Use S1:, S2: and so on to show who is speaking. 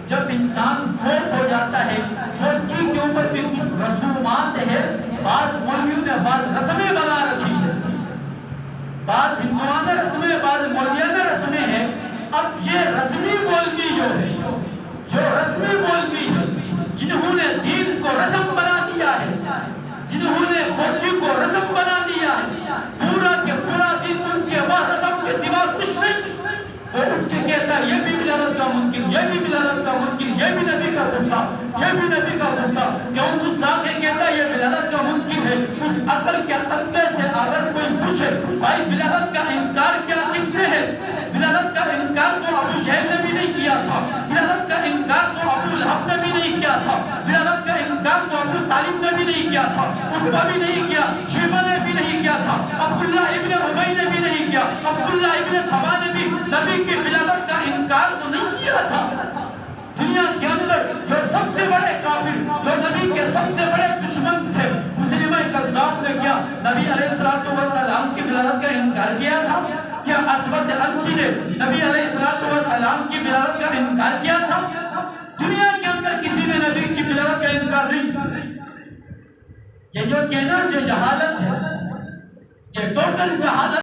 S1: جب انسان فوت ہو جاتا ہے، فوتگی کے اوپر بھی کچھ رسومات ہے، بعض مولویوں نے بعض رسمیں بنا رکھی ہے، بعض ہندوانہ رسمیں، بعض مولویانہ رسمیں ہیں۔ اب یہ رسمی مولوی جو رسمی مولوی ہے، جنہوں نے دین کو رسم بنا دیا ہے، جنہوں نے فوتگی کو رسم بنا دیا ہے، پورا کے پورا دن ان کے بعد رسم کے سوا کچھ نہیں، وہ اٹھ کے کہتا ہے یہ بھی ولادت کا ممکن، یہ بھی ولادت کا ممکن، یہ بھی نبی کا غصہ، یہ بھی نبی کا غصہ، کیوں غصہ کے کہتا ہے یہ ولادت کا ممکن ہے؟ اس عقل کے تقدے سے اگر کوئی پوچھے بھائی ولادت کا انکار کیا کس نے ہے؟ ولادت کا انکار تو ابو جہل نے بھی نہیں کیا تھا، ولادت کا انکار تو ابو لہب نے بھی نہیں کیا تھا، ولادت کا انکار تو ابو طالب نے بھی نہیں کیا تھا، عتبہ بھی نہیں کیا، شیبہ نے بھی نہیں کیا تھا، عبداللہ ابن ابی نے بھی نہیں کیا، عبداللہ ابن سبا نے بھی نبی کی ولادت کا انکار تو نہیں کیا تھا۔ دنیا کے اندر جو سب سے بڑے کافر، جو نبی کے سب سے بڑے دشمن تھے، مسلمہ کذاب نے کیا نبی علیہ السلام کی ولادت کا انکار کیا تھا؟ کیا اسود عنسی نے نبی علیہ السلام کی ولادت کا انکار کیا تھا؟ دنیا کے اندر کسی نے نبی کی ولادت کا انکار نہیں۔ یہ جو کہنا جو جہالت ہے، یہ ٹوٹل جہالت